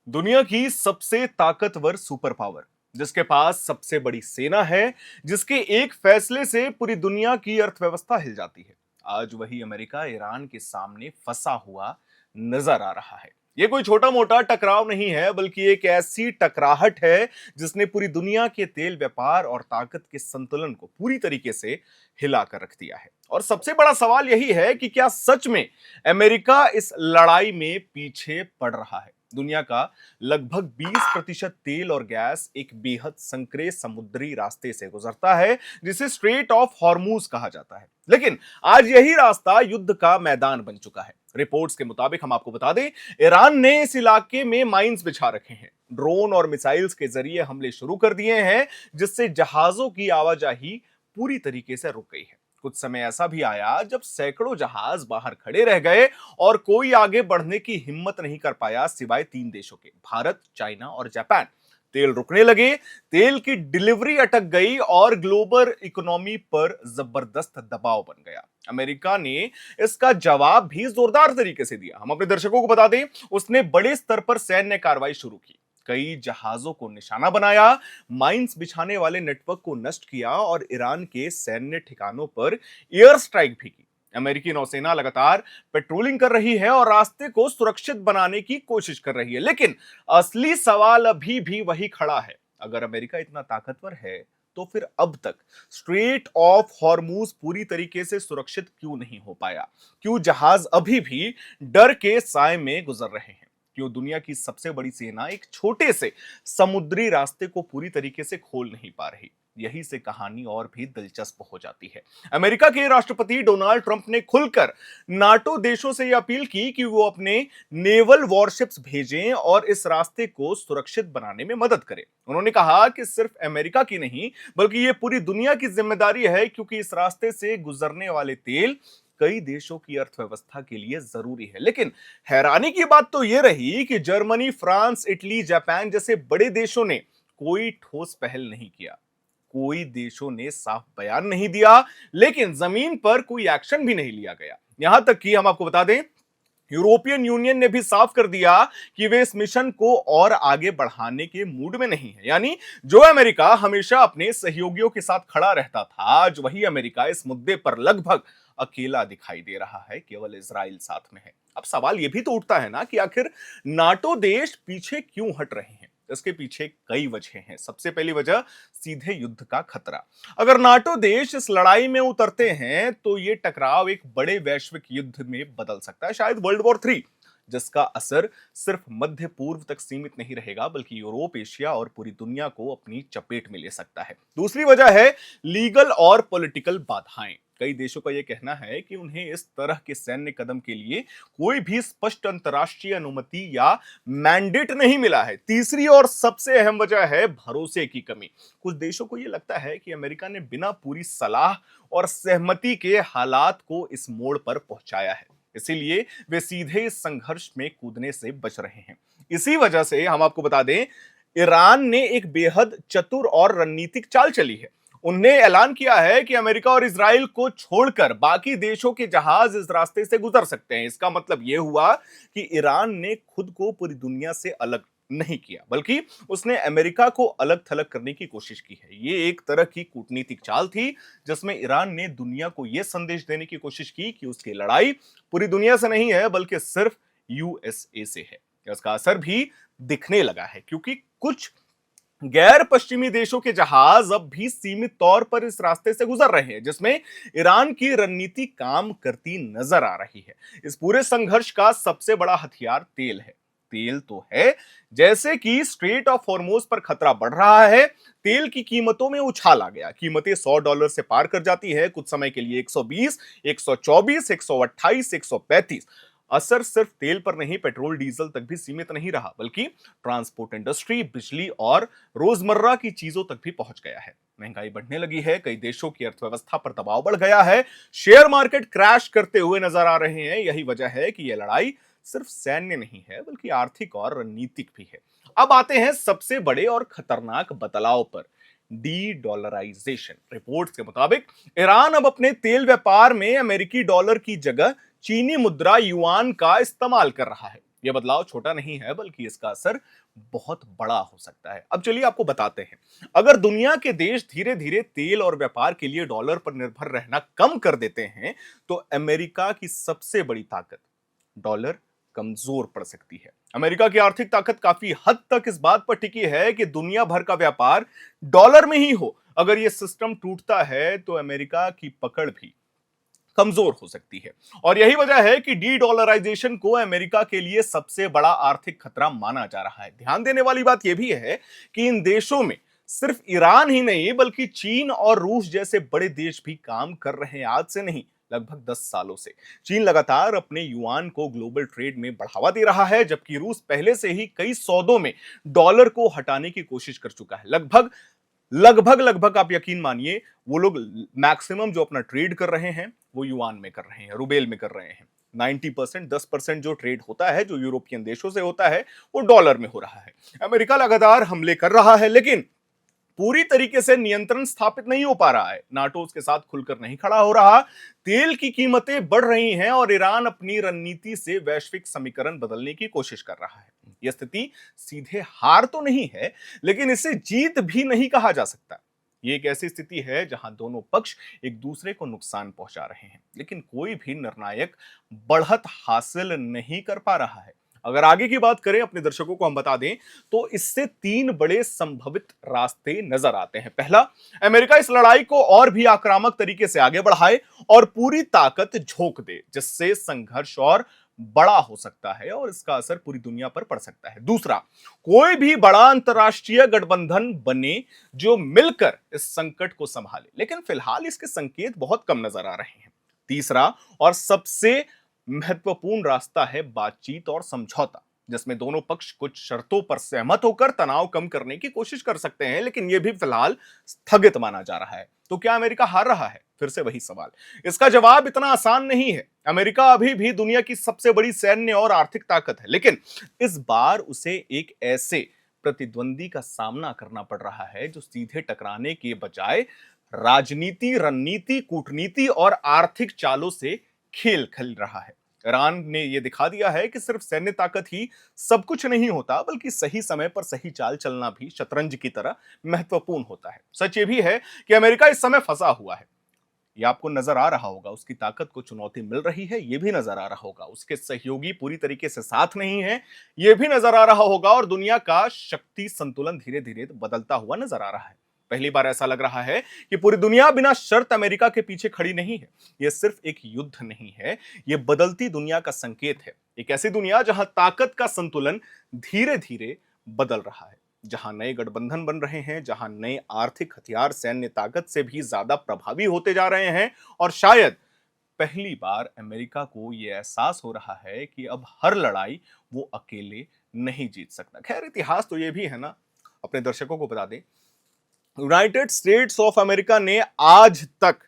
दुनिया की सबसे ताकतवर सुपर पावर, जिसके पास सबसे बड़ी सेना है, जिसके एक फैसले से पूरी दुनिया की अर्थव्यवस्था हिल जाती है। आज वही अमेरिका ईरान के सामने फंसा हुआ नजर आ रहा है। ये कोई छोटा मोटा टकराव नहीं है, बल्कि एक ऐसी टकराहट है जिसने पूरी दुनिया के तेल व्यापार और ताकत के संतुलन को पूरी तरीके से हिला कर रख दिया है। और सबसे बड़ा सवाल यही है कि क्या सच में अमेरिका इस लड़ाई में पीछे पड़ रहा है। दुनिया का लगभग 20% तेल और गैस एक बेहद संकरे समुद्री रास्ते से गुजरता है, जिसे स्ट्रेट ऑफ हॉर्मूज कहा जाता है। लेकिन आज यही रास्ता युद्ध का मैदान बन चुका है। रिपोर्ट्स के मुताबिक हम आपको बता दें, ईरान ने इस इलाके में माइंस बिछा रखे हैं, ड्रोन और मिसाइल्स के जरिए हमले शुरू कर दिए हैं, जिससे जहाजों की आवाजाही पूरी तरीके से रुक गई है। कुछ समय ऐसा भी आया जब सैकड़ों जहाज बाहर खड़े रह गए और कोई आगे बढ़ने की हिम्मत नहीं कर पाया, सिवाय तीन देशों के, भारत, चाइना और जापान। तेल रुकने लगे, तेल की डिलीवरी अटक गई और ग्लोबल इकोनॉमी पर जबरदस्त दबाव बन गया। अमेरिका ने इसका जवाब भी जोरदार तरीके से दिया। हम अपने दर्शकों को बता दें, उसने बड़े स्तर पर सैन्य कार्रवाई शुरू की, कई जहाजों को निशाना बनाया, माइंस बिछाने वाले नेटवर्क को नष्ट किया और ईरान के सैन्य ठिकानों पर एयर स्ट्राइक भी की। अमेरिकी नौसेना लगातार पेट्रोलिंग कर रही है और रास्ते को सुरक्षित बनाने की कोशिश कर रही है। लेकिन असली सवाल अभी भी वही खड़ा है। अगर अमेरिका इतना ताकतवर है, तो फिर अब तक स्ट्रेट ऑफ हॉर्मूज पूरी तरीके से सुरक्षित क्यों नहीं हो पाया? क्यों जहाज अभी भी डर के साए में गुजर रहे हैं? क्यों दुनिया की सबसे बड़ी सेना एक छोटे से समुद्री रास्ते को पूरी तरीके से खोल नहीं पा रही? यही से कहानी और भी दिलचस्प हो जाती है। अमेरिका के राष्ट्रपति डोनाल्ड ट्रंप ने खुलकर नाटो देशों से यह अपील की कि वो अपने नेवल वॉरशिप्स भेजें और इस रास्ते को सुरक्षित बनाने में मदद करें। उन्होंने कहा कि सिर्फ अमेरिका की नहीं, बल्कि ये पूरी दुनिया की जिम्मेदारी है, क्योंकि इस रास्ते से गुजरने वाले तेल कई देशों की अर्थव्यवस्था के लिए जरूरी है। लेकिन हैरानी की बात तो यह रही कि जर्मनी, फ्रांस, इटली, जापान जैसे बड़े देशों ने कोई ठोस पहल नहीं किया। कोई देशों ने साफ बयान नहीं दिया, लेकिन जमीन पर कोई एक्शन भी नहीं लिया गया। यहां तक कि हम आपको बता दें, यूरोपियन यूनियन ने भी साफ कर दिया कि वे इस मिशन को और आगे बढ़ाने के मूड में नहीं है। यानी जो अमेरिका हमेशा अपने सहयोगियों के साथ खड़ा रहता था, आज वही अमेरिका इस मुद्दे पर लगभग अकेला दिखाई दे रहा है, केवल इजराइल साथ में है। अब सवाल यह भी तो उठता है ना कि आखिर नाटो देश पीछे क्यों हट रहे हैं? इसके पीछे कई वजह हैं। सबसे पहली वजह, सीधे युद्ध का खतरा। अगर नाटो देश इस लड़ाई में उतरते हैं, तो यह टकराव एक बड़े वैश्विक युद्ध में बदल सकता है, शायद वर्ल्ड वॉर 3, जिसका असर सिर्फ मध्य पूर्व तक सीमित नहीं रहेगा, बल्कि यूरोप, एशिया और पूरी दुनिया को अपनी चपेट में ले सकता है। दूसरी वजह है लीगल और पॉलिटिकल बाधाएं। कई देशों का यह कहना है कि उन्हें इस तरह के सैन्य कदम के लिए कोई भी स्पष्ट अंतर्राष्ट्रीय अनुमति या मैंडेट नहीं मिला है। तीसरी और सबसे अहम वजह है भरोसे की कमी। कुछ देशों को यह लगता है कि अमेरिका ने बिना पूरी सलाह और सहमति के हालात को इस मोड़ पर पहुंचाया है, इसीलिए वे सीधे इस संघर्ष में कूदने से बच रहे हैं। इसी वजह से हम आपको बता दें, ईरान ने एक बेहद चतुर और रणनीतिक चाल चली है। उन्हें ऐलान किया है कि अमेरिका और इजराइल को छोड़कर बाकी देशों के जहाज इस रास्ते से गुजर सकते हैं। इसका मतलब यह हुआ कि ईरान ने खुद को पूरी दुनिया से अलग नहीं किया, बल्कि उसने अमेरिका को अलग थलग करने की कोशिश की है। यह एक तरह की कूटनीतिक चाल थी, जिसमें ईरान ने दुनिया को यह संदेश देने की कोशिश की कि उसकी लड़ाई पूरी दुनिया से नहीं है, बल्कि सिर्फ यूएसए से है। इसका असर भी दिखने लगा है, क्योंकि कुछ गैर पश्चिमी देशों के जहाज अब भी सीमित तौर पर इस रास्ते से गुजर रहे हैं, जिसमें ईरान की रणनीति काम करती नजर आ रही है। इस पूरे संघर्ष का सबसे बड़ा हथियार तेल है। तेल तो है, जैसे कि स्ट्रेट ऑफ हॉर्मोज पर खतरा बढ़ रहा है, तेल की कीमतों में उछाल आ गया। कीमतें $100 से पार कर जाती है, कुछ समय के लिए 120, 124, 128, 135। असर सिर्फ तेल पर नहीं, पेट्रोल डीजल तक भी सीमित नहीं रहा, बल्कि ट्रांसपोर्ट इंडस्ट्री, बिजली और रोजमर्रा की चीजों तक भी पहुंच गया है। महंगाई बढ़ने लगी है, कई देशों की अर्थव्यवस्था पर दबाव बढ़ गया है, शेयर मार्केट क्रैश करते हुए नजर आ रहे हैं। यही वजह है कि यह लड़ाई सिर्फ सैन्य नहीं है, बल्कि आर्थिक और रणनीतिक भी है। अब आते हैं सबसे बड़े और खतरनाक बदलाव पर, डी डॉलराइजेशन। रिपोर्ट्स के मुताबिक ईरान अब अपने तेल व्यापार में अमेरिकी डॉलर की जगह चीनी मुद्रा युआन का इस्तेमाल कर रहा है। यह बदलाव छोटा नहीं है, बल्कि इसका असर बहुत बड़ा हो सकता है। अब चलिए आपको बताते हैं, अगर दुनिया के देश धीरे धीरे तेल और व्यापार के लिए डॉलर पर निर्भर रहना कम कर देते हैं, तो अमेरिका की सबसे बड़ी ताकत डॉलर कमजोर पड़ सकती है। अमेरिका की आर्थिक ताकत काफी हद तक इस बात पर टिकी है कि दुनिया भर का व्यापार डॉलर में ही हो। अगर यह सिस्टम टूटता है तो अमेरिका की पकड़ भी कमजोर हो सकती है। और यही वजह है कि डी डॉलराइजेशन को अमेरिका के लिए सबसे बड़ा आर्थिक खतरा माना जा रहा है। ध्यान देने वाली बात यह भी है कि इन देशों में सिर्फ ईरान ही नहीं, बल्कि चीन और रूस जैसे बड़े देश भी काम कर रहे हैं। आज से नहीं, लगभग 10 सालों से चीन लगातार अपने युआन को ग्लोबल ट्रेड में बढ़ावा दे रहा है, जबकि रूस पहले से ही कई सौदों में डॉलर को हटाने की कोशिश कर चुका है। लगभग लगभग लगभग आप यकीन मानिए, वो लोग मैक्सिमम जो अपना ट्रेड कर रहे हैं वो युआन में कर रहे हैं, रुबेल में कर रहे हैं। 90%, 10% जो ट्रेड होता है, जो यूरोपियन देशों से होता है, वो डॉलर में हो रहा है। अमेरिका लगातार हमले कर रहा है, लेकिन पूरी तरीके से नियंत्रण स्थापित नहीं हो पा रहा है। नाटो उसके साथ खुलकर नहीं खड़ा हो रहा। तेल की कीमतें बढ़ रही हैं और ईरान अपनी रणनीति से वैश्विक समीकरण बदलने की कोशिश कर रहा है। यह स्थिति सीधे हार तो नहीं है, लेकिन इसे जीत भी नहीं कहा जा सकता। ये एक ऐसी स्थिति है जहां दोनों पक्ष एक दूसरे को नुकसान पहुंचा रहे हैं, लेकिन कोई भी निर्णायक बढ़त हासिल नहीं कर पा रहा है। अगर आगे की बात करें, अपने दर्शकों को हम बता दें, तो इससे 3 बड़े संभावित रास्ते नजर आते हैं। पहला, अमेरिका इस लड़ाई को और भी आक्रामक तरीके से आगे बढ़ाए और पूरी ताकत झोंक दे, जिससे संघर्ष और बड़ा हो सकता है और इसका असर पूरी दुनिया पर पड़ सकता है। दूसरा, कोई भी बड़ा अंतरराष्ट्रीय गठबंधन बने जो मिलकर इस संकट को संभाले, लेकिन फिलहाल इसके संकेत बहुत कम नजर आ रहे हैं। तीसरा और सबसे महत्वपूर्ण रास्ता है बातचीत और समझौता, जिसमें दोनों पक्ष कुछ शर्तों पर सहमत होकर तनाव कम करने की कोशिश कर सकते हैं, लेकिन यह भी फिलहाल स्थगित माना जा रहा है। तो क्या अमेरिका हार रहा है? फिर से वही सवाल। इसका जवाब इतना आसान नहीं है। अमेरिका अभी भी दुनिया की सबसे बड़ी सैन्य और आर्थिक ताकत है, लेकिन इस बार उसे एक ऐसे प्रतिद्वंदी का सामना करना पड़ रहा है जो सीधे टकराने के बजाय राजनीति, रणनीति, कूटनीति और आर्थिक चालों से खेल खेल रहा है। ईरान ने यह दिखा दिया है कि सिर्फ सैन्य ताकत ही सब कुछ नहीं होता, बल्कि सही समय पर सही चाल चलना भी शतरंज की तरह महत्वपूर्ण होता है। सच ये भी है कि अमेरिका इस समय फंसा हुआ है। यह आपको नजर आ रहा होगा, उसकी ताकत को चुनौती मिल रही है, यह भी नजर आ रहा होगा। उसके सहयोगी पूरी तरीके से साथ नहीं है, यह भी नजर आ रहा होगा। और दुनिया का शक्ति संतुलन धीरे धीरे बदलता हुआ नजर आ रहा है। पहली बार ऐसा लग रहा है कि पूरी दुनिया बिना शर्त अमेरिका के पीछे खड़ी नहीं है। यह सिर्फ एक युद्ध नहीं है, यह बदलती दुनिया का संकेत है। एक ऐसी दुनिया जहां ताकत का संतुलन धीरे धीरे बदल रहा है, जहां नए गठबंधन बन रहे हैं, जहां नए आर्थिक हथियार सैन्य ताकत से भी ज्यादा प्रभावी होते जा रहे हैं। और शायद पहली बार अमेरिका को यह एहसास हो रहा है कि अब हर लड़ाई वो अकेले नहीं जीत सकता। खैर, इतिहास तो यह भी है ना, अपने दर्शकों को बता दें, यूनाइटेड स्टेट्स ऑफ अमेरिका ने आज तक,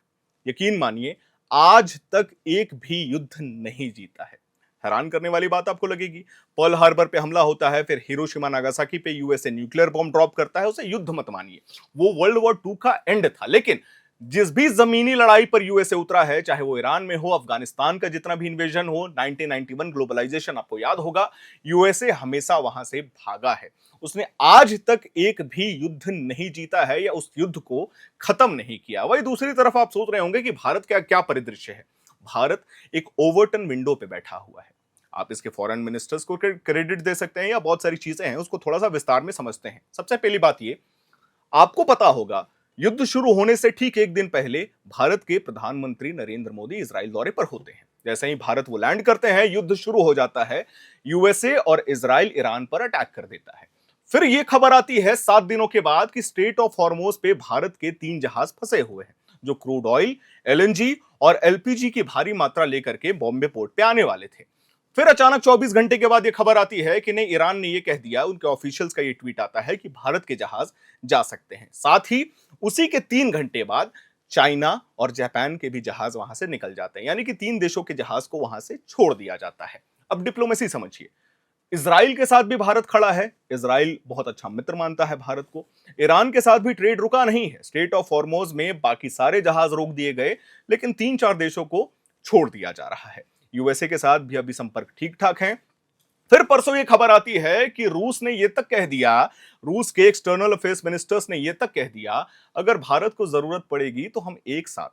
यकीन मानिए, आज तक एक भी युद्ध नहीं जीता है। हैरान करने वाली बात आपको लगेगी, पर्ल हार्बर पे हमला होता है, फिर हिरोशिमा नागासाकी पे यूएसए न्यूक्लियर बॉम्ब ड्रॉप करता है। उसे युद्ध मत मानिए, वो वर्ल्ड वॉर 2 का एंड था। लेकिन जिस भी जमीनी लड़ाई पर यूएसए उतरा है, चाहे वो ईरान में हो, अफगानिस्तान का जितना भी इन्वेजन हो, 1991 ग्लोबलाइजेशन आपको याद होगा, यूएसए हमेशा वहां से भागा है। उसने आज तक एक भी युद्ध नहीं जीता है या उस युद्ध को खत्म नहीं किया। वही दूसरी तरफ आप सोच रहे होंगे कि भारत का क्या परिदृश्य है। भारत एक ओवरटन विंडो पे बैठा हुआ है। आप इसके फॉरेन मिनिस्टर्स को क्रेडिट दे सकते हैं या बहुत सारी चीजें हैं, उसको थोड़ा सा विस्तार में समझते हैं। सबसे पहली बात ये, आपको पता होगा, युद्ध शुरू होने से ठीक एक दिन पहले भारत के प्रधानमंत्री नरेंद्र मोदी इजराइल दौरे पर होते हैं। जैसे ही भारत वो लैंड करते हैं, युद्ध शुरू हो जाता है। यूएसए और इजराइल ईरान पर अटैक कर देता है। फिर यह खबर आती है 7 दिनों के बाद कि स्ट्रेट ऑफ हॉर्मोज पे भारत के 3 जहाज फंसे हुए हैं, जो क्रूड ऑयल, एलएनजी और एलपीजी की भारी मात्रा लेकर के बॉम्बे पोर्ट पे आने वाले थे। फिर अचानक 24 घंटे के बाद यह खबर आती है कि नहीं, ईरान ने यह कह दिया, उनके ऑफिशियल्स का यह ट्वीट आता है कि भारत के जहाज जा सकते हैं। साथ ही उसी के 3 घंटे बाद चाइना और जापान के भी जहाज वहां से निकल जाते हैं, यानी कि 3 देशों के जहाज को वहां से छोड़ दिया जाता है। अब डिप्लोमेसी समझिए, इजराइल के साथ भी भारत खड़ा है। इजराइल बहुत अच्छा मित्र मानता है भारत को। ईरान के साथ भी ट्रेड रुका नहीं है। स्ट्रेट ऑफ हॉर्मोज में बाकी सारे जहाज रोक दिए गए, लेकिन 3-4 देशों को छोड़ दिया जा रहा है। यूएसए के साथ भी अभी संपर्क ठीक ठाक है। फिर परसों ये खबर आती है कि रूस ने ये तक कह दिया, रूस के एक्सटर्नल अफेयर्स मिनिस्टर्स ने ये तक कह दिया, अगर भारत को जरूरत पड़ेगी तो हम एक साथ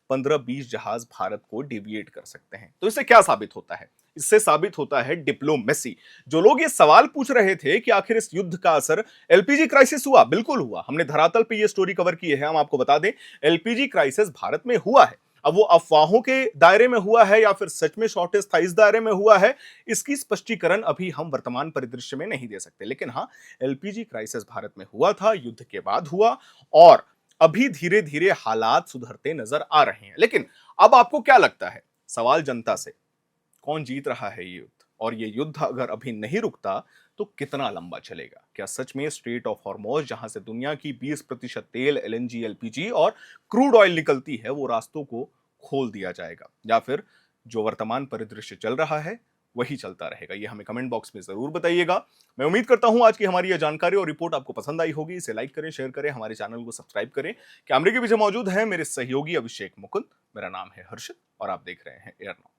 15-20 जहाज भारत को डेविएट कर सकते हैं। तो इससे क्या साबित होता है? इससे साबित होता है डिप्लोमेसी। जो लोग ये सवाल पूछ रहे थे कि आखिर इस युद्ध का असर एलपीजी क्राइसिस हुआ, बिल्कुल हुआ। हमने धरातल पे ये स्टोरी कवर की है, हम आपको बता दें एलपीजी क्राइसिस भारत में हुआ है। अब वो अफवाहों के दायरे में हुआ है या फिर सच में शॉर्टेज था इस दायरे में हुआ है, इसकी स्पष्टीकरण अभी हम वर्तमान परिदृश्य में नहीं दे सकते। लेकिन हाँ, एलपीजी क्राइसिस भारत में हुआ था, युद्ध के बाद हुआ, और अभी धीरे धीरे हालात सुधरते नजर आ रहे हैं। लेकिन अब आपको क्या लगता है? सवाल जनता से, कौन जीत रहा है ये युद्ध? और ये युद्ध अगर अभी नहीं रुकता तो कितना लंबा चलेगा? क्या सच में स्ट्रेट ऑफ हॉर्मोज, जहां से दुनिया की 20% तेल, एलएनजी, एलपीजी और क्रूड ऑयल निकलती है, वो रास्तों को खोल दिया जाएगा, या फिर जो वर्तमान परिदृश्य चल रहा है वही चलता रहेगा? ये हमें कमेंट बॉक्स में जरूर बताइएगा। मैं उम्मीद करता हूं आज की हमारी यह जानकारी और रिपोर्ट आपको पसंद आई होगी। इसे लाइक करें, शेयर करें, हमारे चैनल को सब्सक्राइब करें। कैमरे के पीछे मौजूद है मेरे सहयोगी अभिषेक मुकुंद। मेरा नाम है हर्षित और आप देख रहे हैं एयर नाउ।